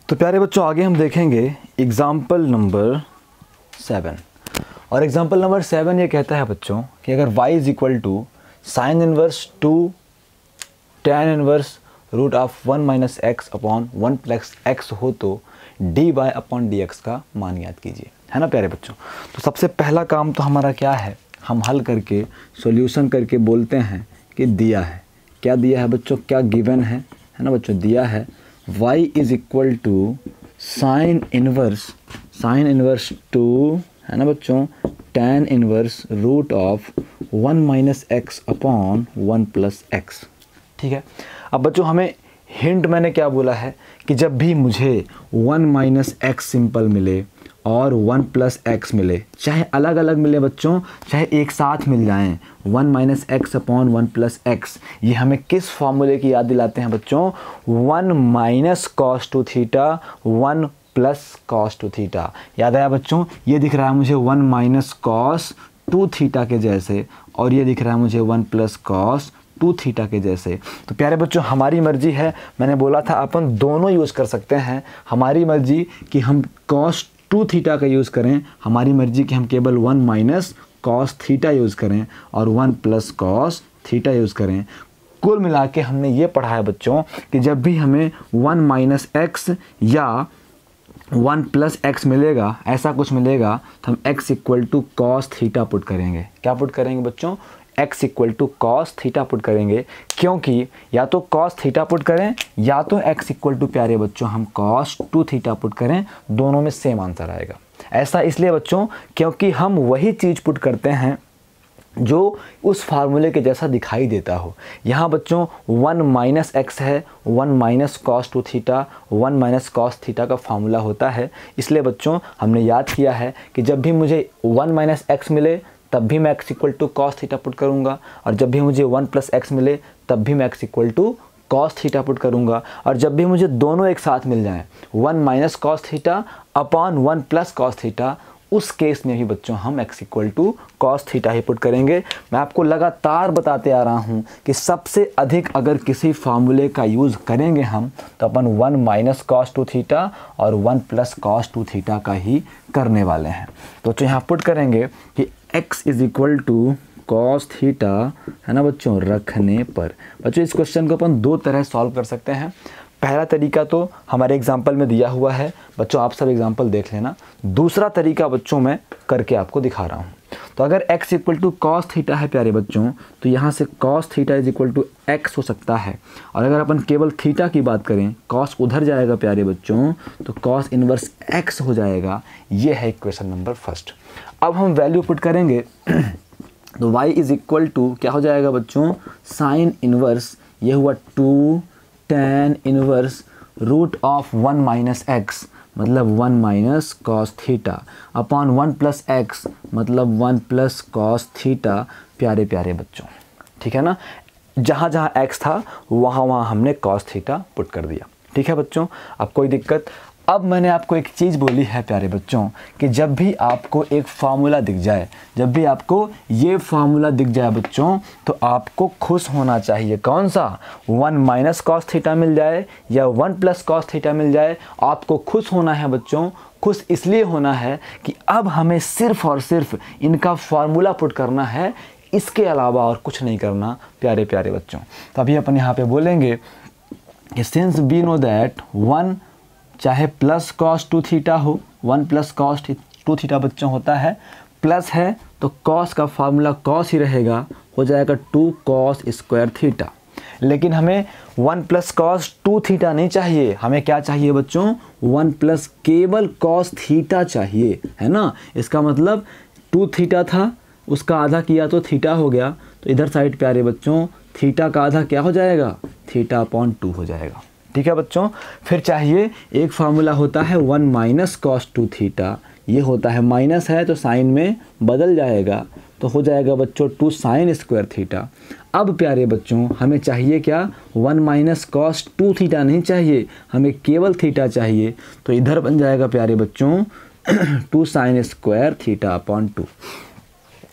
तो प्यारे बच्चों आगे हम देखेंगे एग्जाम्पल नंबर 7। और एग्जाम्पल नंबर 7 ये कहता है बच्चों कि अगर y is equal to sine inverse 2 tan inverse root of 1 minus x upon 1 plus x हो तो dy अपॉन dx का मान याद कीजिए, है ना प्यारे बच्चों। तो सबसे पहला काम तो हमारा क्या है, हम हल करके सॉल्यूशन करके बोलते हैं कि दिया है। क्या दिया है बच्चों, क्या गिवन है ना बच्चों, दिया है y is equal to sine inverse 2 है ना बच्चों tan inverse root of 1 minus x upon 1 plus x. ठीक है, अब बच्चों हमें हिंट मैंने क्या बोला है कि जब भी मुझे 1 माइनस एक्स सिंपल मिले और 1 प्लस एक्स मिले, चाहे अलग अलग मिले बच्चों चाहे एक साथ मिल जाएं, 1 minus x upon 1 plus x, ये हमें किस फॉर्मूले की याद दिलाते हैं बच्चों, 1 minus cos two theta 1 plus cos two theta. याद आया बच्चों, ये दिख रहा है मुझे 1 माइनस कॉस टू थीटा के जैसे और ये दिख रहा है मुझे 1 प्लस कॉस टू थीटा के जैसे। तो प्यारे बच्चों हमारी मर्जी है, मैंने बोला था अपन दोनों यूज़ कर सकते हैं, हमारी मर्जी कि हम कॉस टू थीटा का यूज़ करें, हमारी मर्जी कि हम केवल 1 माइनस कॉस थीटा यूज़ करें और 1 प्लस कॉस थीटा यूज़ करें। कुल मिला के हमने ये पढ़ा है बच्चों कि जब भी हमें 1 माइनस एक्स या 1 प्लस एक्स मिलेगा, ऐसा कुछ मिलेगा तो हम x equal to cos theta put करेंगे। क्या पुट करेंगे बच्चों, x equal to cos theta put करेंगे, क्योंकि या तो कॉस थीटा पुट करें या तो x इक्वल टू प्यारे बच्चों हम कॉस टू थीटा पुट करें, दोनों में सेम आंसर आएगा। ऐसा इसलिए बच्चों क्योंकि हम वही चीज़ पुट करते हैं जो उस फार्मूले के जैसा दिखाई देता हो। यहाँ बच्चों 1 माइनस एक्स है, 1 minus cos two theta, 1 minus cos theta का फार्मूला होता है, इसलिए बच्चों हमने याद किया है कि जब भी मुझे 1 माइनस एक्स मिले तब भी मैं x equal to cos theta put करूँगा, और जब भी मुझे 1 प्लस एक्स मिले तब भी मैं x equal to cos theta put करूँगा, और जब भी मुझे दोनों एक साथ मिल जाएं 1 minus cos theta upon 1 plus cos theta, उस केस में भी बच्चों हम x equal to cos theta ही पुट करेंगे। मैं आपको लगातार बताते आ रहा हूँ कि सबसे अधिक अगर किसी फार्मूले का यूज़ करेंगे हम तो अपन 1 माइनस कॉस टू थीटा और 1 प्लस कॉस टू थीटा का ही करने वाले हैं। तो यहाँ पुट करेंगे कि x is equal to cos theta, है ना बच्चों, रखने पर। बच्चों इस क्वेश्चन को अपन दो तरह सॉल्व कर सकते हैं। पहला तरीका तो हमारे एग्जाम्पल में दिया हुआ है बच्चों, आप सब एग्जाम्पल देख लेना। दूसरा तरीका बच्चों मैं करके आपको दिखा रहा हूँ। तो अगर x equal to cos theta है प्यारे बच्चों, तो यहाँ से cos theta is equal to x हो सकता है, और अगर अपन केवल थीटा की बात करें, कॉस उधर जाएगा प्यारे बच्चों तो कॉस इनवर्स x हो जाएगा। ये है इक्वेशन नंबर फर्स्ट। अब हम वैल्यू पुट करेंगे तो y इज इक्वल टू क्या हो जाएगा बच्चों, साइन इनवर्स, ये हुआ 2 tan inverse root of 1 minus x मतलब 1 minus cos theta upon 1 plus x मतलब 1 प्लस कॉस थीटा। प्यारे प्यारे बच्चों ठीक है ना, जहाँ जहाँ x था वहाँ वहाँ हमने कॉस थीटा पुट कर दिया। ठीक है बच्चों, अब कोई दिक्कत। अब मैंने आपको एक चीज़ बोली है प्यारे बच्चों कि जब भी आपको एक फार्मूला दिख जाए, जब भी आपको ये फार्मूला दिख जाए बच्चों, तो आपको खुश होना चाहिए। कौन सा, 1 माइनस कॉस थीटा मिल जाए या 1 प्लस कॉस थीटा मिल जाए, आपको खुश होना है बच्चों। खुश इसलिए होना है कि अब हमें सिर्फ और सिर्फ इनका फार्मूला पुट करना है, इसके अलावा और कुछ नहीं करना प्यारे प्यारे बच्चों। तो अभी अपन यहाँ पे बोलेंगे कि सिंस वी नो दैट 1 चाहे प्लस कॉस टू थीटा हो, 1 प्लस कॉस टू थीटा बच्चों होता है, प्लस है तो कॉस का फार्मूला कॉस ही रहेगा, हो जाएगा 2 कॉस स्क्वायर थीटा। लेकिन हमें 1 प्लस कॉस टू थीटा नहीं चाहिए, हमें क्या चाहिए बच्चों, 1 प्लस केवल कॉस थीटा चाहिए, है ना। इसका मतलब 2 थीटा था, उसका आधा किया तो थीटा हो गया, तो इधर साइड प्यारे बच्चों थीटा का आधा क्या हो जाएगा, थीटा अपॉन 2 हो जाएगा। ठीक है बच्चों, फिर चाहिए एक फार्मूला होता है 1 माइनस कॉस टू थीटा, ये होता है माइनस है तो साइन में बदल जाएगा, तो हो जाएगा बच्चों 2 साइन स्क्वायर थीटा। अब प्यारे बच्चों हमें चाहिए क्या, 1 माइनस कॉस टू थीटा नहीं चाहिए, हमें केवल थीटा चाहिए, तो इधर बन जाएगा प्यारे बच्चों 2 साइन स्क्वायर थीटा अपॉन 2।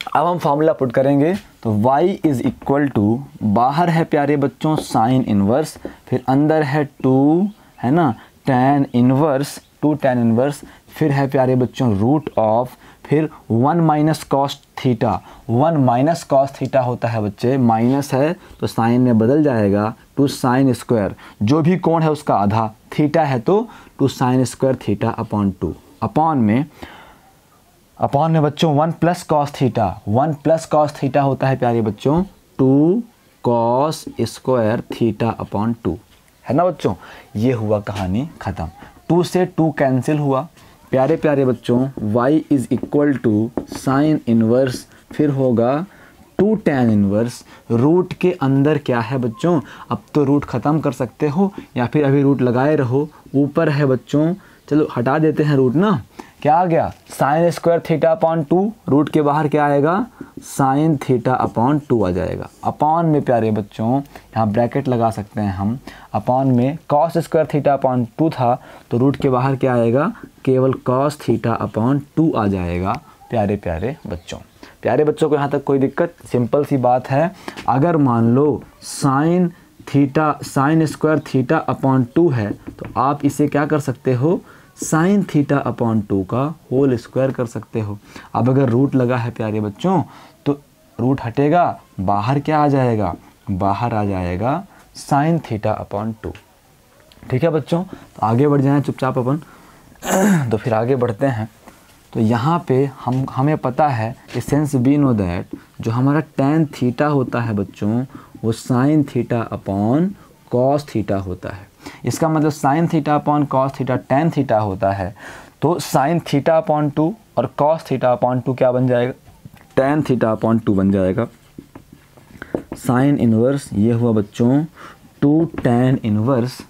अब हम फार्मूला पुट करेंगे तो y इज इक्वल टू, बाहर है प्यारे बच्चों साइन इनवर्स, फिर अंदर है 2, है ना, tan इनवर्स, 2 tan इनवर्स, फिर है प्यारे बच्चों रूट ऑफ, फिर 1 minus cos theta, 1 minus cos theta होता है बच्चे, माइनस है तो साइन में बदल जाएगा टू साइन स्क्वायर, जो भी कोण है उसका आधा, थीटा है तो two sine square theta upon 2, upon में बच्चों 1 plus cos theta, 1 plus cos theta होता है प्यारे बच्चों 2 कॉस स्क्वायर थीटा अपॉन 2, है ना बच्चों। ये हुआ कहानी ख़त्म, 2 से 2 कैंसिल हुआ प्यारे प्यारे बच्चों, y is equal to sine inverse, फिर होगा 2 tan इनवर्स, रूट के अंदर क्या है बच्चों, अब तो रूट ख़त्म कर सकते हो या फिर अभी रूट लगाए रहो, ऊपर है बच्चों, चलो हटा देते हैं रूट ना, क्या आ गया sine square theta upon 2, root के बाहर क्या आएगा साइन थीटा अपॉन 2 आ जाएगा, अपॉन में प्यारे बच्चों यहाँ ब्रैकेट लगा सकते हैं हम, अपॉन में कॉस स्क्वायर थीटा अपॉन 2 था तो रूट के बाहर क्या आएगा केवल कॉस थीटा अपॉन 2 आ जाएगा प्यारे प्यारे बच्चों। प्यारे बच्चों को यहाँ तक कोई दिक्कत, सिंपल सी बात है, अगर मान लो साइन स्क्वायर थीटा अपॉन 2 है तो आप इसे क्या कर सकते हो साइन थीटा अपॉन 2 का होल स्क्वायर कर सकते हो। अब अगर रूट लगा है प्यारे बच्चों तो रूट हटेगा, बाहर क्या आ जाएगा, बाहर आ जाएगा साइन थीटा अपॉन 2। ठीक है बच्चों, तो आगे बढ़ जाएं चुपचाप अपन तो फिर आगे बढ़ते हैं। तो यहाँ पे हमें पता है कि सिंस वी नो दैट जो हमारा tan थीटा होता है बच्चों वो sign theta upon cos theta होता है, इसका मतलब sign theta upon cos theta tan theta होता है, तो साइन थीटा अपॉन 2 और कॉस थीटा अपॉन 2 क्या बन जाएगा tan थीटा अपॉन 2 बन जाएगा, साइन इनवर्स ये हुआ बच्चों 2 tan इनवर्स,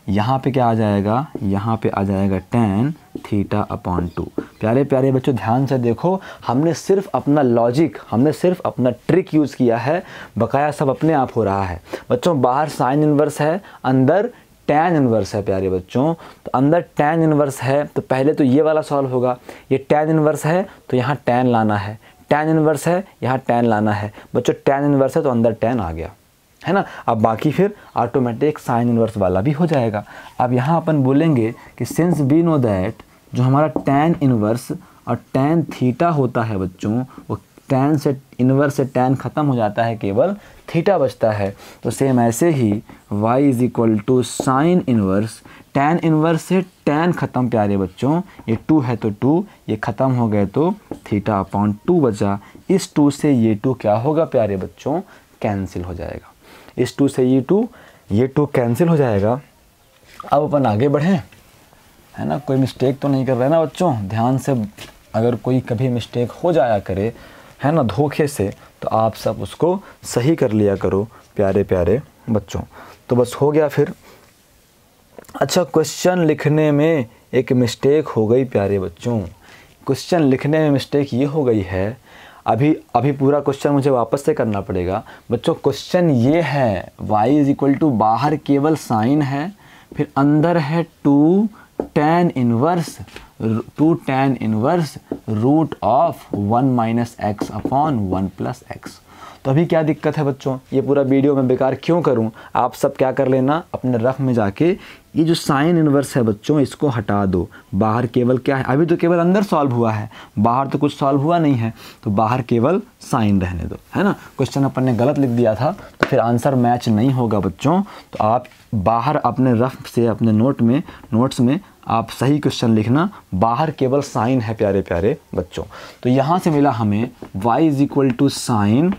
यहाँ पे क्या आ जाएगा, यहाँ पे आ जाएगा tan थीटा अपॉन 2। प्यारे प्यारे बच्चों ध्यान से देखो, हमने सिर्फ अपना लॉजिक, हमने सिर्फ अपना ट्रिक यूज़ किया है, बकाया सब अपने आप हो रहा है बच्चों। बाहर साइन इनवर्स है, अंदर tan इनवर्स है प्यारे बच्चों, तो अंदर tan इनवर्स है तो पहले तो ये वाला सॉल्व होगा, ये tan इनवर्स है तो यहाँ tan लाना है, tan इनवर्स है यहाँ tan लाना है बच्चों, tan इनवर्स है तो अंदर tan आ गया, है ना। अब बाकी फिर ऑटोमेटिक साइन इनवर्स वाला भी हो जाएगा। अब यहाँ अपन बोलेंगे कि सिंस वी नो दैट जो हमारा tan इनवर्स और tan थीटा होता है बच्चों वो tan से इनवर्स से tan ख़त्म हो जाता है, केवल थीटा बचता है, तो सेम ऐसे ही y is equal to sine inverse, tan inverse से tan ख़त्म प्यारे बच्चों, ये 2 है तो 2, ये ख़त्म हो गए तो थीटा अपॉन 2 बचा, इस 2 से ये 2 क्या होगा प्यारे बच्चों कैंसिल हो जाएगा, इस 2 से ये 2 कैंसिल हो जाएगा। अब अपन आगे बढ़ें, है ना, कोई मिस्टेक तो नहीं कर रहे ना बच्चों, ध्यान से, अगर कोई कभी मिस्टेक हो जाया करे है ना धोखे से, तो आप सब उसको सही कर लिया करो प्यारे प्यारे बच्चों। तो बस हो गया फिर। अच्छा, क्वेश्चन लिखने में एक मिस्टेक हो गई प्यारे बच्चों, क्वेश्चन लिखने में मिस्टेक ये हो गई है, अभी पूरा क्वेश्चन मुझे वापस से करना पड़ेगा बच्चों। क्वेश्चन ये है y इज़ इक्वल टू बाहर केवल साइन है, फिर अंदर है 2 tan inverse root of 1 minus x upon 1 plus x. तो अभी क्या दिक्कत है बच्चों, ये पूरा वीडियो मैं बेकार क्यों करूं, आप सब क्या कर लेना अपने रफ में जाके ये जो साइन इनवर्स है बच्चों इसको हटा दो, बाहर केवल क्या है, अभी तो केवल अंदर सॉल्व हुआ है, बाहर तो कुछ सॉल्व हुआ नहीं है, तो बाहर केवल साइन रहने दो, है ना। क्वेश्चन अपन ने गलत लिख दिया था तो फिर आंसर मैच नहीं होगा बच्चों, तो आप बाहर अपने रफ से अपने नोट्स में आप सही क्वेश्चन लिखना, बाहर केवल साइन है प्यारे प्यारे बच्चों। तो यहाँ से मिला हमें y is equal to sine,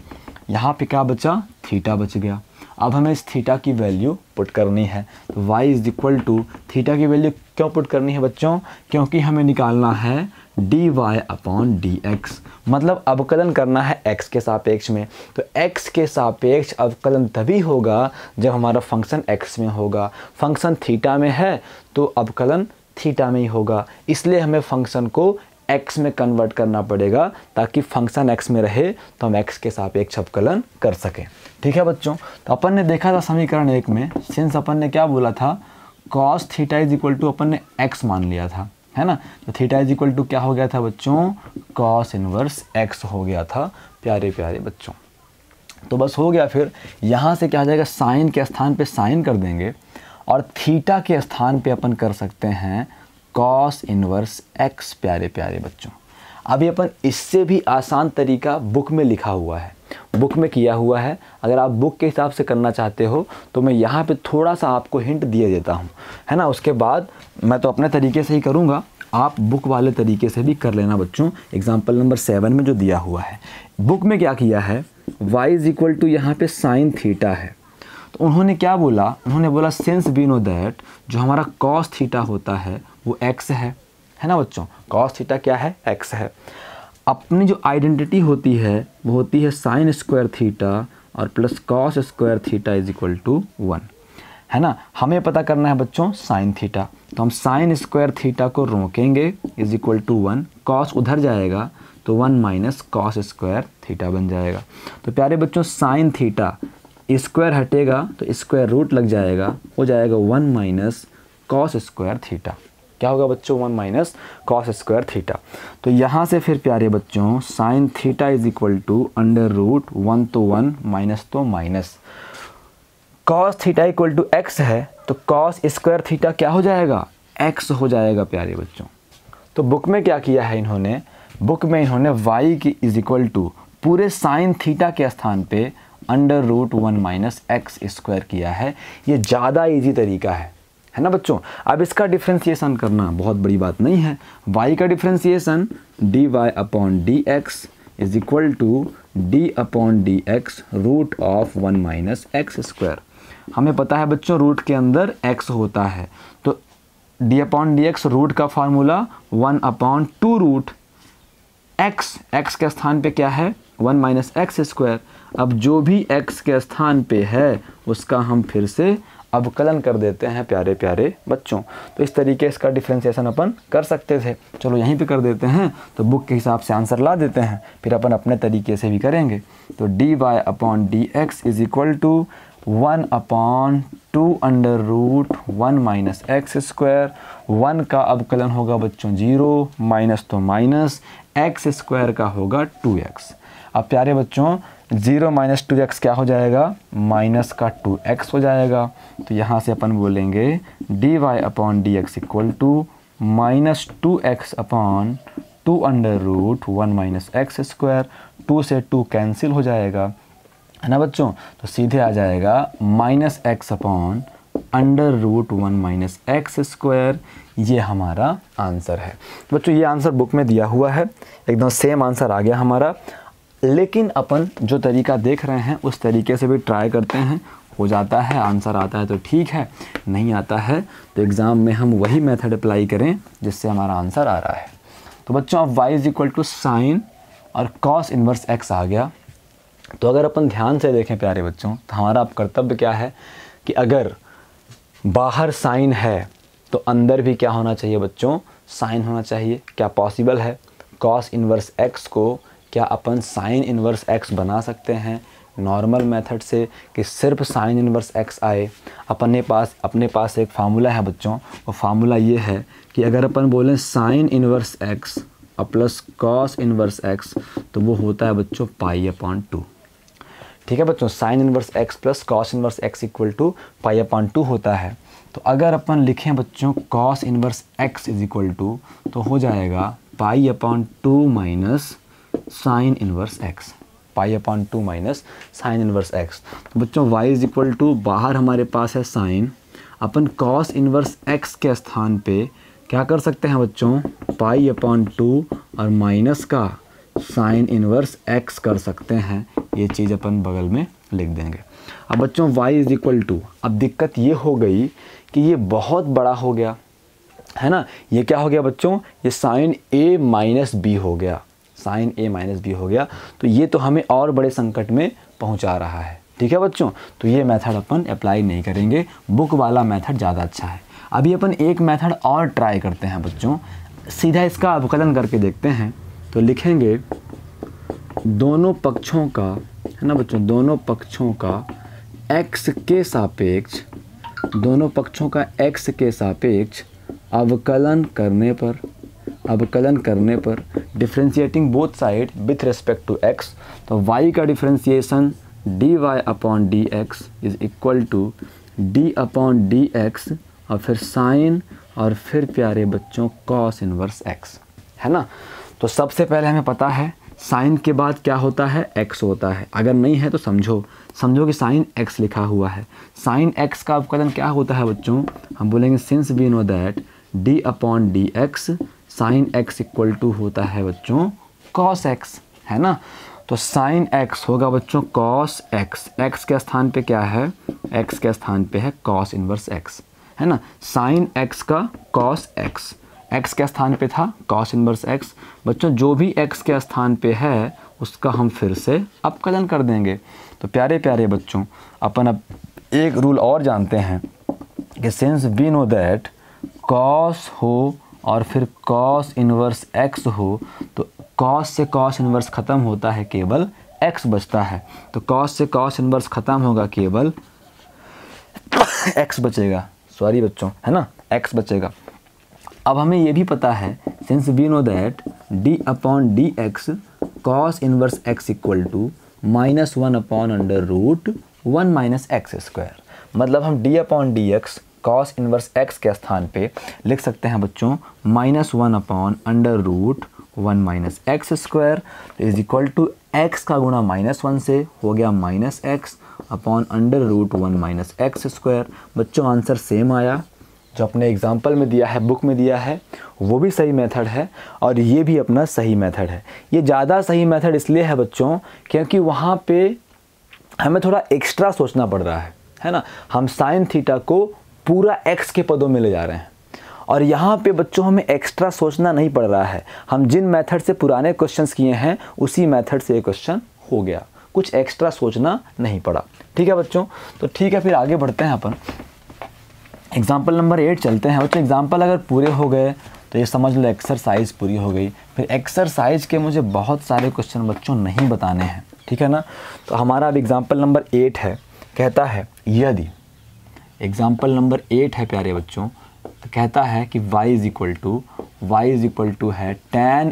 यहाँ पे क्या बचा थीटा बच गया। अब हमें इस थीटा की वैल्यू पुट करनी है, तो y is equal to theta की वैल्यू क्यों पुट करनी है बच्चों, क्योंकि हमें निकालना है dy अपॉन dx, मतलब अवकलन करना है x के सापेक्ष में। तो x के सापेक्ष अवकलन तभी होगा जब हमारा फंक्शन x में होगा, फंक्शन थीटा में है तो अवकलन थीटा में ही होगा, इसलिए हमें फंक्शन को x में कन्वर्ट करना पड़ेगा ताकि फंक्शन x में रहे तो हम x के सापेक्ष अवकलन कर सकें। ठीक है बच्चों, तो अपन ने देखा था समीकरण 1 में, सिंस अपन ने क्या बोला था cos theta is equal to अपन ने x मान लिया था, है ना, तो थीटा इज इक्वल टू क्या हो गया था बच्चों cos इनवर्स x हो गया था प्यारे प्यारे बच्चों। तो बस हो गया, फिर यहाँ से क्या आ जाएगा साइन के स्थान पे साइन कर देंगे और थीटा के स्थान पे अपन कर सकते हैं कॉस इनवर्स एक्स। प्यारे प्यारे बच्चों, अभी अपन इससे भी आसान तरीका बुक में लिखा हुआ है, बुक में किया हुआ है। अगर आप बुक के हिसाब से करना चाहते हो तो मैं यहाँ पे थोड़ा सा आपको हिंट दिए देता हूँ, है ना। उसके बाद मैं तो अपने तरीके से ही करूँगा, आप बुक वाले तरीके से भी कर लेना बच्चों। एग्जाम्पल नंबर 7 में जो दिया हुआ है, बुक में क्या किया है, y इज इक्वल टू यहाँ पे साइन थीटा है। तो उन्होंने क्या बोला, उन्होंने बोला सिंस वी नो दैट जो हमारा कॉस थीटा होता है वो x है ना बच्चों। कॉस थीटा क्या है, x है। अपनी जो आइडेंटिटी होती है वो होती है साइन स्क्वायर थीटा और plus cos square theta is equal to 1, है ना। हमें पता करना है बच्चों साइन थीटा, तो हम साइन स्क्वायर थीटा को रोकेंगे इज इक्वल टू 1, कॉस उधर जाएगा तो 1 माइनस कॉस स्क्वायर थीटा बन जाएगा। तो प्यारे बच्चों साइन थीटा स्क्वायर हटेगा तो स्क्वायर रूट लग जाएगा, हो जाएगा 1 माइनस कॉस स्क्वायर थीटा। क्या होगा बच्चों, 1 माइनस कॉस स्क्वायर थीटा। तो यहाँ से फिर प्यारे बच्चों sine theta is equal to under root 1 तो 1 माइनस तो minus, cos theta equal to x है तो कॉस स्क्वायर थीटा क्या हो जाएगा, एक्स हो जाएगा प्यारे बच्चों। तो बुक में क्या किया है इन्होंने, बुक में इन्होंने y की इज इक्वल टू पूरे साइन थीटा के स्थान पे under root 1 minus x square किया है। ये ज़्यादा इजी तरीका है ना बच्चों। अब इसका डिफ्रेंसिएशन करना बहुत बड़ी बात नहीं है। y का differentiation dy upon d x is equal to d upon d x root of 1 minus x square. हमें पता है बच्चों रूट के अंदर x होता है, तो d upon d x root का फार्मूला 1 अपॉन 2 रूट x के स्थान पे क्या है 1 माइनस एक्स स्क्वायर। अब जो भी x के स्थान पे है उसका हम फिर से अवकलन कर देते हैं प्यारे प्यारे बच्चों। तो इस तरीके इसका डिफ्रेंसिएशन अपन कर सकते थे, चलो यहीं पे कर देते हैं। तो बुक के हिसाब से आंसर ला देते हैं, फिर अपन अपने तरीके से भी करेंगे। तो d y upon d x is equal to 1 upon 2 under root 1 minus x square. 1 का अवकलन होगा बच्चों 0, माइनस तो माइनस, एक्स स्क्वायर का होगा 2x। अब प्यारे बच्चों 0 माइनस 2x क्या हो जाएगा, माइनस का 2x हो जाएगा। तो यहाँ से अपन बोलेंगे d y upon d x equal to minus 2x upon 2 under root 1 minus x square. 2 से 2 कैंसिल हो जाएगा, है ना बच्चों। तो सीधे आ जाएगा minus x upon under root 1 minus x square. ये हमारा आंसर है बच्चों। ये आंसर बुक में दिया हुआ है, एकदम सेम आंसर आ गया हमारा। लेकिन अपन जो तरीका देख रहे हैं उस तरीके से भी ट्राई करते हैं, हो जाता है आंसर आता है तो ठीक है, नहीं आता है तो एग्ज़ाम में हम वही मेथड अप्लाई करें जिससे हमारा आंसर आ रहा है। तो बच्चों अब y is equal to sine और कॉस इन्वर्स x आ गया। तो अगर अपन ध्यान से देखें प्यारे बच्चों तो हमारा अब कर्तव्य क्या है कि अगर बाहर साइन है तो अंदर भी क्या होना चाहिए बच्चों, साइन होना चाहिए। क्या पॉसिबल है कॉस इन्वर्स x को क्या अपन साइन इन्वर्स x बना सकते हैं नॉर्मल मेथड से कि सिर्फ साइन इन्वर्स x आए। अपने पास एक फार्मूला है बच्चों, वो फार्मूला ये है कि अगर अपन बोलें साइन इन्वर्स x और प्लस कॉस इन्वर्स x तो वो होता है बच्चों पाई अपॉन 2। ठीक है बच्चों, sine inverse x plus cos inverse x equal to pi upon 2 होता है। तो अगर अपन लिखें बच्चों cos inverse x is equal to तो हो जाएगा pi upon 2 minus sine inverse x, pi upon 2 minus sine inverse x। तो बच्चों y इज इक्वल टू बाहर हमारे पास है साइन, अपन कॉस इन्वर्स x के स्थान पे क्या कर सकते हैं बच्चों, पाई अपॉन 2 और माइनस का साइन इन्वर्स x कर सकते हैं। ये चीज़ अपन बगल में लिख देंगे। अब बच्चों y इज इक्वल टू, अब दिक्कत ये हो गई कि ये बहुत बड़ा हो गया, है ना। ये क्या हो गया बच्चों, ये साइन a माइनस बी हो गया, साइन a माइनस बी हो गया। तो ये तो हमें और बड़े संकट में पहुंचा रहा है। ठीक है बच्चों, तो ये मेथड अपन अप्लाई नहीं करेंगे, बुक वाला मेथड ज़्यादा अच्छा है। अभी अपन एक मेथड और ट्राई करते हैं बच्चों, सीधा इसका अवकलन करके देखते हैं। तो लिखेंगे दोनों पक्षों का, है ना बच्चों, दोनों पक्षों का x के सापेक्ष, दोनों पक्षों का x के सापेक्ष अवकलन करने पर differentiating both side with respect to x। तो y का differentiation dy upon d x is equal to d upon d x और फिर साइन और फिर प्यारे बच्चों कॉस इनवर्स एक्स, है ना। तो सबसे पहले हमें पता है साइन के बाद क्या होता है, एक्स होता है। अगर नहीं है तो समझो कि साइन एक्स लिखा हुआ है। साइन एक्स का अवकलन क्या होता है बच्चों, हम बोलेंगे since we know that d upon d x sine x equal to होता है बच्चों कॉस एक्स, है ना। तो साइन एक्स होगा बच्चों कॉस एक्स, एक्स के स्थान पे क्या है, एक्स के स्थान पे है कॉस इनवर्स एक्स, है ना। साइन एक्स का कॉस एक्स, एक्स के स्थान पे था कॉस इनवर्स एक्स। बच्चों जो भी एक्स के स्थान पे है उसका हम फिर से अपकलन कर देंगे। तो प्यारे प्यारे बच्चों अपन अब एक रूल और जानते हैं कि since we know that cos हो और फिर कॉस इनवर्स एक्स हो तो कॉस से कॉस इनवर्स ख़त्म होता है, केवल एक्स बचता है। तो कॉस से कॉस इनवर्स ख़त्म होगा, केवल एक्स बचेगा, सॉरी बच्चों, है ना, एक्स बचेगा। अब हमें ये भी पता है since we know that d upon d x cos inverse x equal to -1 upon under root 1 minus x square. मतलब हम d upon d x cos inverse x के स्थान पे लिख सकते हैं बच्चों -1 upon under root 1 minus x square is equal to x का गुणा -1 से हो गया minus x upon under root 1 minus x square. बच्चों आंसर सेम आया, जो अपने एग्जाम्पल में दिया है, बुक में दिया है, वो भी सही मेथड है और ये भी अपना सही मेथड है। ये ज़्यादा सही मेथड इसलिए है बच्चों क्योंकि वहाँ पे हमें थोड़ा एक्स्ट्रा सोचना पड़ रहा है ना। हम साइन थीटा को पूरा एक्स के पदों में ले जा रहे हैं और यहाँ पे बच्चों हमें एक्स्ट्रा सोचना नहीं पड़ रहा है। हम जिन मेथड से पुराने क्वेश्चंस किए हैं उसी मेथड से ये क्वेश्चन हो गया, कुछ एक्स्ट्रा सोचना नहीं पड़ा। ठीक है बच्चों, तो ठीक है फिर आगे बढ़ते हैं अपन एग्जाम्पल नंबर 8 चलते हैं। बच्चों एग्जाम्पल अगर पूरे हो गए तो ये समझ लो एक्सरसाइज पूरी हो गई। फिर एक्सरसाइज के मुझे बहुत सारे क्वेश्चन बच्चों नहीं बताने हैं, ठीक है ना। तो हमारा अब एग्जाम्पल नंबर 8 है, कहता है यदि एग्जाम्पल नंबर 8 है प्यारे बच्चों, तो कहता है कि y इज इक्वल टू है tan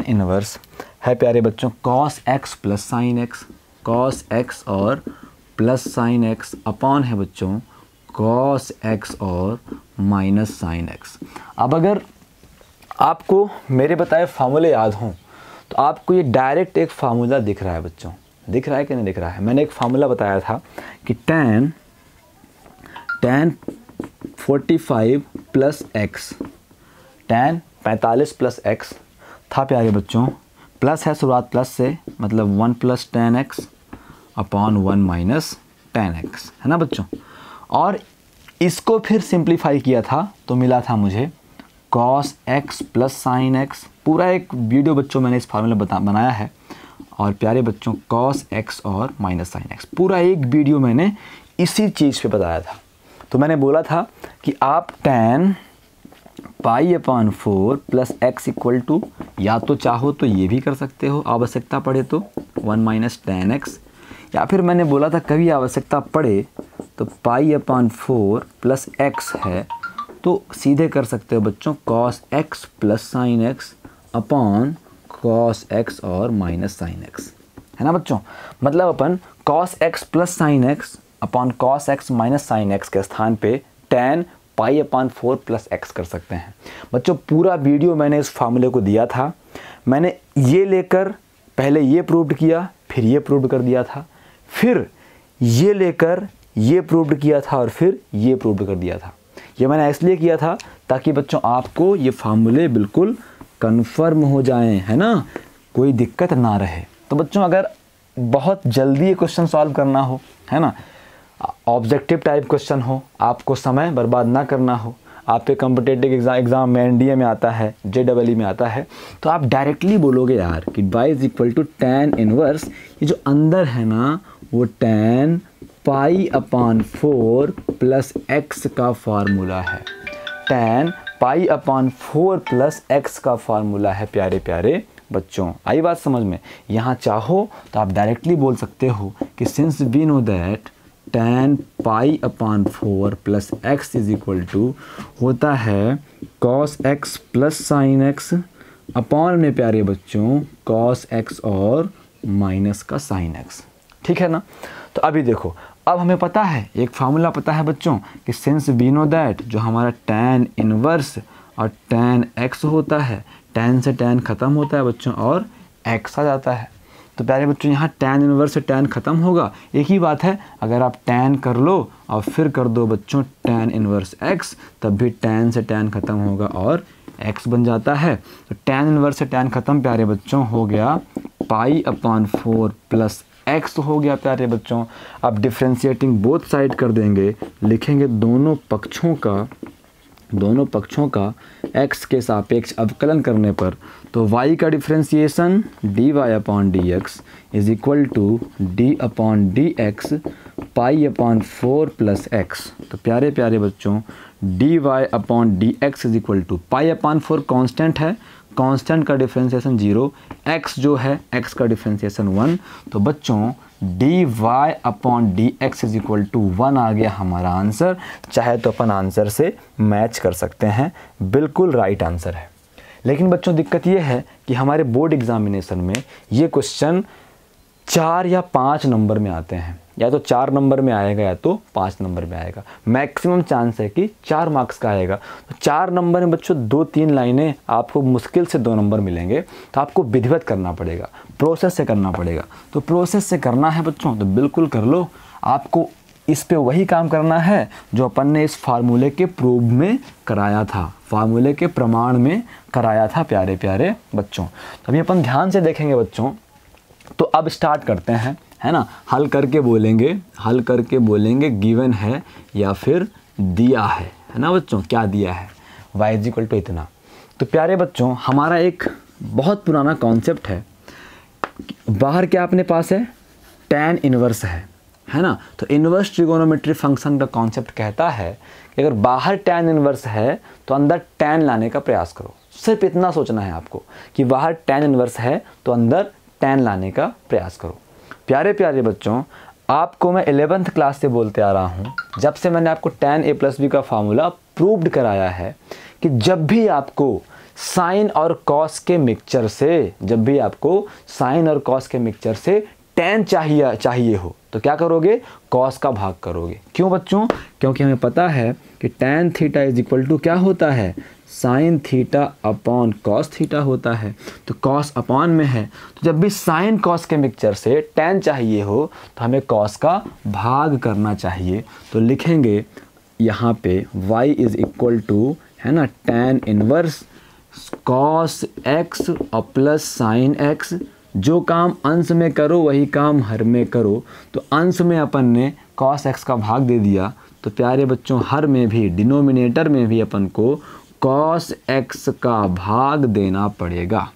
इनवर्स है प्यारे बच्चों cos x plus sine x, cos x और प्लस साइन x अपॉन है बच्चों cos x और माइनस साइन x। अब अगर आपको मेरे बताए फार्मूले याद हों तो आपको ये डायरेक्ट एक फार्मूला दिख रहा है बच्चों, दिख रहा है कि नहीं दिख रहा है। मैंने एक फार्मूला बताया था कि tan 45 plus x, tan 45 plus x था प्यारे बच्चों, प्लस है शुरुआत प्लस से, मतलब 1 plus tan x upon 1 minus tan x, है ना बच्चों। और इसको फिर सिंप्लीफाई किया था तो मिला था मुझे cos x plus sine x। पूरा एक वीडियो बच्चों मैंने इस फार्मूला बनाया है और प्यारे बच्चों cos x और माइनस साइन x पूरा एक वीडियो मैंने इसी चीज़ पे बताया था। तो मैंने बोला था कि आप tan pi upon 4 plus x equal to या तो चाहो तो ये भी कर सकते हो, आवश्यकता पड़े तो 1 माइनस tan x, या फिर मैंने बोला था कभी आवश्यकता पड़े तो पाई अपॉन 4 प्लस एक्स है तो सीधे कर सकते हो बच्चों cos x plus sine x upon cos x और माइनस साइन x, है ना बच्चों। मतलब अपन cos x plus sine x upon cos x minus sine x के स्थान पे tan pi upon 4 plus x कर सकते हैं। बच्चों पूरा वीडियो मैंने इस फार्मूले को दिया था, मैंने ये लेकर पहले ये प्रूव्ड किया, फिर ये प्रूव्ड कर दिया था, फिर ये लेकर ये प्रूव्ड किया था और फिर ये प्रूव्ड कर दिया था। ये मैंने इसलिए किया था ताकि बच्चों आपको ये फार्मूले बिल्कुल कन्फर्म हो जाएं, है ना, कोई दिक्कत ना रहे। तो बच्चों अगर बहुत जल्दी ये क्वेश्चन सॉल्व करना हो, है ना, ऑब्जेक्टिव टाइप क्वेश्चन हो, आपको समय बर्बाद ना करना हो, आपके कॉम्पिटिटिव एग्ज़ाम में एनडीए में आता है, जेडब्ल्यू में आता है, तो आप डायरेक्टली बोलोगे यार कि y is equal to tan inverse, ये जो अंदर है ना वो tan pi upon 4 plus x का फार्मूला है, tan pi upon 4 plus x का फार्मूला है प्यारे प्यारे बच्चों। आई बात समझ में। यहाँ चाहो तो आप डायरेक्टली बोल सकते हो कि since we know that tan pi upon 4 plus x is equal to होता है cos x plus sine x upon में प्यारे बच्चों cos x और माइनस का साइन x, ठीक है ना। तो अभी देखो अब हमें पता है, एक फार्मूला पता है बच्चों कि सिंस वी नो दैट जो हमारा tan इनवर्स और tan x होता है, tan से tan ख़त्म होता है बच्चों और x आ जाता है। तो प्यारे बच्चों यहाँ tan इनवर्स से tan ख़त्म होगा, एक ही बात है, अगर आप tan कर लो और फिर कर दो बच्चों tan इनवर्स x, तब भी tan से tan ख़त्म होगा और x बन जाता है। तो tan इनवर्स से tan ख़त्म प्यारे बच्चों हो गया π/4 प्लस x हो गया प्यारे बच्चों। अब डिफ्रेंशिएटिंग बोथ साइड कर देंगे, लिखेंगे दोनों पक्षों का x के सापेक्ष अवकलन करने पर, तो y का differentiation dy/dx is equal to d/dx π/4 plus x। तो प्यारे प्यारे बच्चों dy/dx is equal to π/4 constant है, कांस्टेंट का डिफ्रेंशिएशन 0, x जो है x का डिफ्रेंशिएशन 1, तो बच्चों dy/dx इज इक्वल टू 1 आ गया हमारा आंसर। चाहे तो अपन आंसर से मैच कर सकते हैं, बिल्कुल राइट आंसर है। लेकिन बच्चों दिक्कत ये है कि हमारे बोर्ड एग्जामिनेशन में ये क्वेश्चन 4 या 5 नंबर में आते हैं, या तो 4 नंबर में आएगा या तो 5 नंबर में आएगा। मैक्सिमम चांस है कि 4 मार्क्स का आएगा। तो 4 नंबर में बच्चों 2-3 लाइनें आपको मुश्किल से 2 नंबर मिलेंगे, तो आपको विधिवत करना पड़ेगा, प्रोसेस से करना पड़ेगा। तो प्रोसेस से करना है बच्चों तो बिल्कुल कर लो। आपको इस पे वही काम करना है जो अपन ने इस फार्मूले के प्रूव में कराया था, फार्मूले के प्रमाण में कराया था प्यारे प्यारे बच्चों। तो अभी अपन ध्यान से देखेंगे बच्चों। तो अब स्टार्ट करते हैं, है ना, हल करके बोलेंगे गिवन है या फिर दिया है ना बच्चों, क्या दिया है, y इज इक्वल टू इतना। तो प्यारे बच्चों हमारा एक बहुत पुराना कॉन्सेप्ट है, बाहर क्या अपने पास है, tan इनवर्स है ना। तो इनवर्स ट्रिगोनोमेट्री फंक्शन का कॉन्सेप्ट कहता है कि अगर बाहर tan इनवर्स है तो अंदर tan लाने का प्रयास करो। सिर्फ इतना सोचना है आपको कि बाहर tan इनवर्स है तो अंदर tan लाने का प्रयास करो। प्यारे प्यारे बच्चों आपको मैं 11th क्लास से बोलते आ रहा हूँ, जब से मैंने आपको tan a प्लस बी का फार्मूला प्रूव्ड कराया है कि जब भी आपको साइन और कॉस के मिक्सचर से tan चाहिए हो तो क्या करोगे, कॉस का भाग करोगे। क्यों बच्चों, क्योंकि हमें पता है कि tan theta is equal to क्या होता है, sine theta upon cos theta होता है। तो कॉस अपॉन में है, तो जब भी साइन कॉस के मिक्सचर से tan चाहिए हो तो हमें कॉस का भाग करना चाहिए। तो लिखेंगे यहाँ पे y इज इक्वल टू, है ना, tan इनवर्स कॉस x और प्लस साइन x। जो काम अंश में करो वही काम हर में करो। तो अंश में अपन ने cos x का भाग दे दिया, तो प्यारे बच्चों हर में भी, डिनोमिनेटर में भी अपन को cos x का भाग देना पड़ेगा।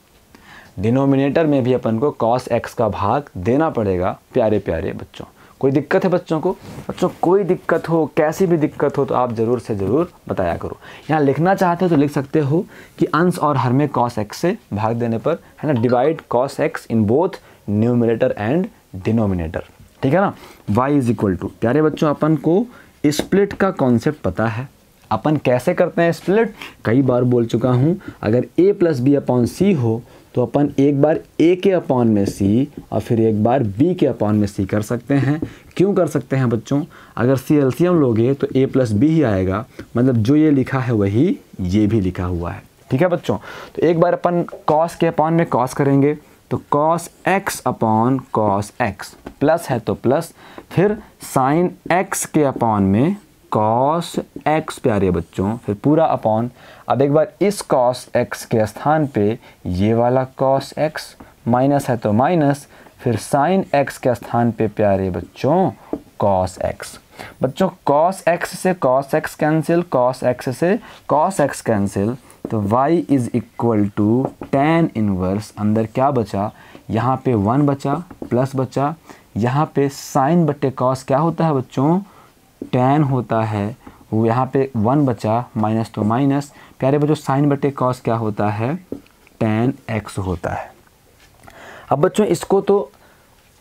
डिनोमिनेटर में भी अपन को cos x का भाग देना पड़ेगा प्यारे प्यारे बच्चों। कोई दिक्कत है बच्चों को? बच्चों कोई दिक्कत हो, कैसी भी दिक्कत हो तो आप ज़रूर से ज़रूर बताया करो। यहाँ लिखना चाहते हो तो लिख सकते हो कि अंश और हर में cos x से भाग देने पर, है ना, divide cos x in both numerator and denominator. ठीक है ना। y इज इक्वल टू, प्यारे बच्चों अपन को स्प्लिट का कॉन्सेप्ट पता है। अपन कैसे करते हैं स्प्लिट, कई बार बोल चुका हूँ। अगर a प्लस बी अपॉन सी हो तो अपन एक बार a के अपॉन में c और फिर एक बार b के अपॉन में c कर सकते हैं। क्यों कर सकते हैं बच्चों, अगर c एलसीएम लोगे तो a प्लस बी ही आएगा, मतलब जो ये लिखा है वही ये भी लिखा हुआ है। ठीक है बच्चों। तो एक बार अपन cos के अपॉन में cos करेंगे तो cos x upon cos x, plus है तो प्लस, फिर sin x के अपॉन में cos x प्यारे बच्चों, फिर पूरा अपॉन। अब एक बार इस cos x के स्थान पे ये वाला cos x, माइनस है तो माइनस, फिर sin x के स्थान पे प्यारे बच्चों cos x। बच्चों cos x से cos x cancel, cos x से cos x कैंसिल, तो y is equal to tan inverse, अंदर क्या बचा, यहाँ पे 1 बचा, प्लस बचा, यहाँ पे sin बटे cos क्या होता है बच्चों, tan होता है, वो यहाँ पे 1 बचा, माइनस तो माइनस, प्यारे बच्चों sin बटे cos क्या होता है, tan x होता है। अब बच्चों इसको तो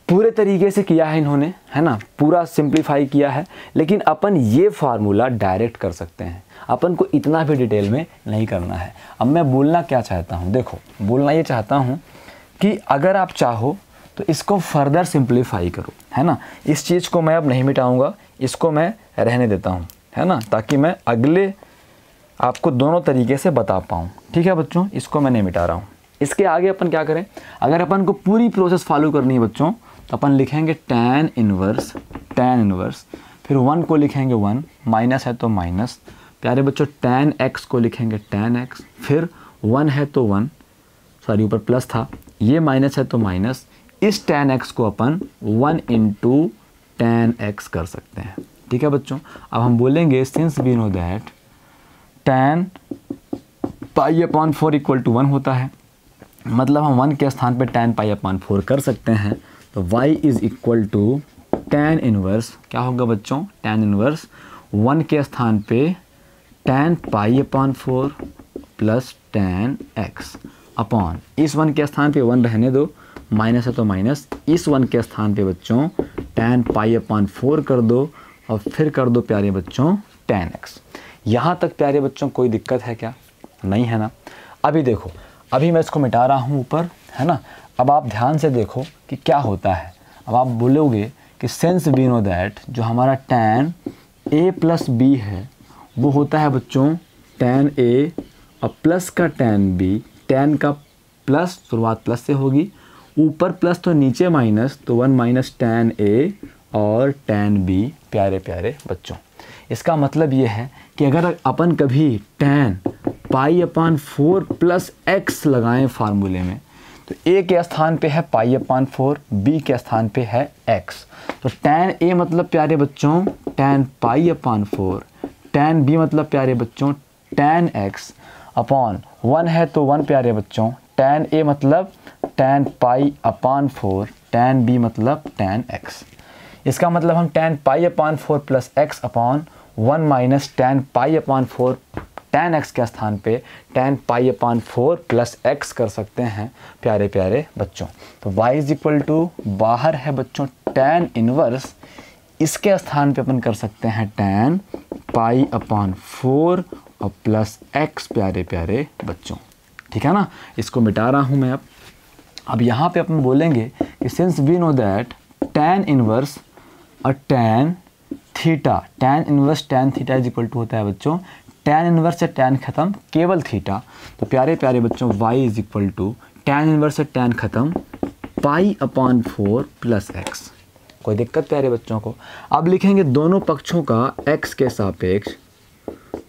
पूरे तरीके से किया है इन्होंने, है ना, पूरा सिंप्लीफाई किया है, लेकिन अपन ये फार्मूला डायरेक्ट कर सकते हैं। अपन को इतना भी डिटेल में नहीं करना है। अब मैं बोलना क्या चाहता हूँ, देखो बोलना ये चाहता हूँ कि अगर आप चाहो तो इसको फर्दर सिंप्लीफाई करो, है ना। इस चीज़ को मैं अब नहीं मिटाऊंगा, इसको मैं रहने देता हूँ, है ना, ताकि मैं अगले आपको दोनों तरीके से बता पाऊँ। ठीक है बच्चों, इसको मैं नहीं मिटा रहा हूँ। इसके आगे अपन क्या करें, अगर अपन को पूरी प्रोसेस फॉलो करनी है बच्चों, तो अपन लिखेंगे tan इनवर्स, फिर 1 को लिखेंगे 1, माइनस है तो माइनस, प्यारे बच्चों tan x को लिखेंगे tan x, फिर 1 है तो 1, सॉरी ऊपर प्लस था, ये माइनस है तो माइनस, इस tan x को अपन 1 इंटू tan x कर सकते हैं। ठीक है बच्चों, अब हम बोलेंगे since we know that tan pi upon 4 equal to 1 होता है, मतलब हम 1 के स्थान पे tan पाई अपॉन 4 कर सकते हैं। तो y is equal to tan inverse, क्या होगा बच्चों, tan इनवर्स 1 के स्थान पे tan pi upon 4 plus tan x upon, इस 1 के स्थान पे 1 रहने दो, माइनस है तो माइनस, इस 1 के स्थान पे बच्चों tan पाई अपॉन 4 कर दो और फिर कर दो प्यारे बच्चों tan x। यहाँ तक प्यारे बच्चों कोई दिक्कत है क्या, नहीं है ना। अभी देखो, अभी मैं इसको मिटा रहा हूँ ऊपर, है ना। अब आप ध्यान से देखो कि क्या होता है। अब आप बोलोगे कि सिंस वी नो दैट जो हमारा tan a प्लस b है वो होता है बच्चों tan a और प्लस का tan b, tan का प्लस शुरुआत प्लस से होगी, ऊपर प्लस तो नीचे माइनस, तो 1 माइनस tan a और tan b प्यारे प्यारे बच्चों। इसका मतलब ये है कि अगर अपन कभी tan pi upon 4 plus x लगाएं फार्मूले में, तो a के स्थान पे है पाई अपॉन 4, b के स्थान पे है x, तो tan a मतलब प्यारे बच्चों tan pi upon 4, tan b मतलब प्यारे बच्चों tan x अपॉन 1 है तो 1 प्यारे बच्चों, tan a मतलब tan pi upon 4, tan b मतलब tan x। इसका मतलब हम tan pi upon 4 plus x upon 1 minus tan pi upon 4 tan x के स्थान पे tan pi upon 4 plus x कर सकते हैं प्यारे प्यारे बच्चों। तो y इज इक्वल टू, बाहर है बच्चों tan इनवर्स, इसके स्थान पे अपन कर सकते हैं tan पाई अपॉन 4 और प्लस x प्यारे प्यारे बच्चों। ठीक है ना, इसको मिटा रहा हूँ मैं। अब यहाँ पे अपन बोलेंगे कि since we know that tan inverse और tan theta, tan inverse tan theta is equal to होता है बच्चों tan इनवर्स से tan खत्म, केवल थीटा, तो प्यारे प्यारे बच्चों y is equal to tan inverse से tan खत्म पाई अपॉन 4 प्लस x। कोई दिक्कत प्यारे बच्चों को। अब लिखेंगे दोनों पक्षों का x के सापेक्ष,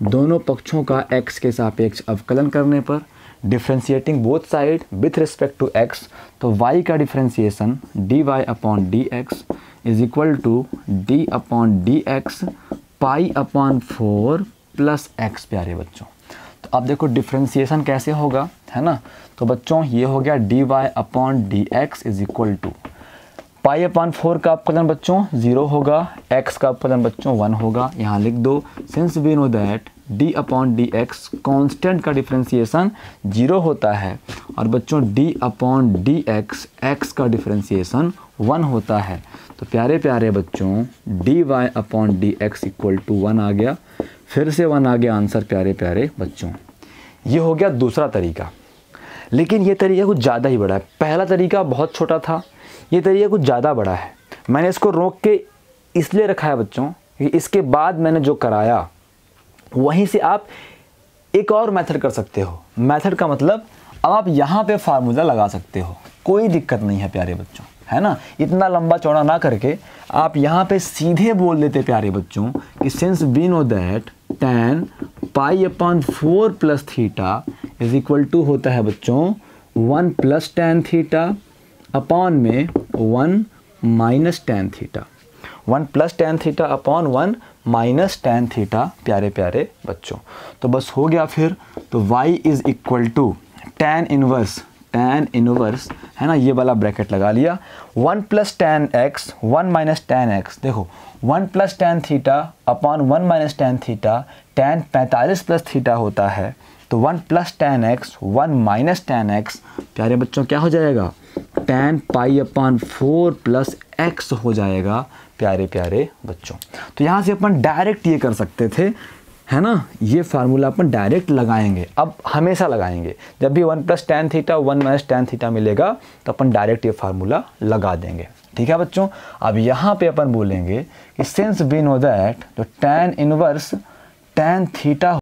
दोनों पक्षों का x के सापेक्ष अवकलन करने पर differentiating both side with respect to x, तो y का differentiation dy upon dx is equal to d upon dx pi upon 4 plus x प्यारे बच्चों। तो अब देखो डिफ्रेंशिएशन कैसे होगा, है ना। तो बच्चों ये हो गया dy upon dx is equal to pi upon 4 का अपकलन बच्चों 0 होगा, x का अपकलन बच्चों 1 होगा। यहाँ लिख दो since we know that d upon dx constant का डिफ्रेंशिएशन 0 होता है, और बच्चों d अपॉन dx x का डिफ्रेंशिएशन 1 होता है। तो प्यारे प्यारे बच्चों dy upon dx equal to 1 आ गया, फिर से 1 आ गया आंसर प्यारे प्यारे बच्चों। ये हो गया दूसरा तरीका, लेकिन ये तरीका कुछ ज़्यादा ही बड़ा है। पहला तरीका बहुत छोटा था, ये तरीका कुछ ज़्यादा बड़ा है। मैंने इसको रोक के इसलिए रखा है बच्चों कि इसके बाद मैंने जो कराया वहीं से आप एक और मेथड कर सकते हो। मेथड का मतलब अब आप यहाँ पे फार्मूला लगा सकते हो, कोई दिक्कत नहीं है प्यारे बच्चों, है ना। इतना लंबा चौड़ा ना करके आप यहाँ पे सीधे बोल देते प्यारे बच्चों कि since we know that tan pi upon 4 plus theta is equal to होता है बच्चों 1 प्लस tan थीटा अपॉन में 1 minus tan theta, 1 plus tan theta upon 1 minus tan theta प्यारे प्यारे बच्चों। तो बस हो गया फिर। तो y is equal to tan inverse है ना, ये वाला ब्रैकेट लगा लिया, 1 plus tan x 1 minus tan x। देखो 1 plus tan theta upon 1 minus tan theta, tan 45 plus theta होता है, तो 1 plus tan x 1 minus tan x प्यारे बच्चों क्या हो जाएगा, tan pi upon 4 plus x हो जाएगा प्यारे प्यारे बच्चों। तो यहाँ से अपन डायरेक्ट ये कर सकते थे है ना, ये फार्मूला अपन डायरेक्ट लगाएंगे, अब हमेशा लगाएंगे। जब भी 1 + tan थीटा 1 - tan थीटा मिलेगा तो अपन डायरेक्ट ये फार्मूला लगा देंगे। ठीक है बच्चों, अब यहाँ पे अपन बोलेंगे कि सिंस वी नो दैट जो tan इनवर्स tan थीटा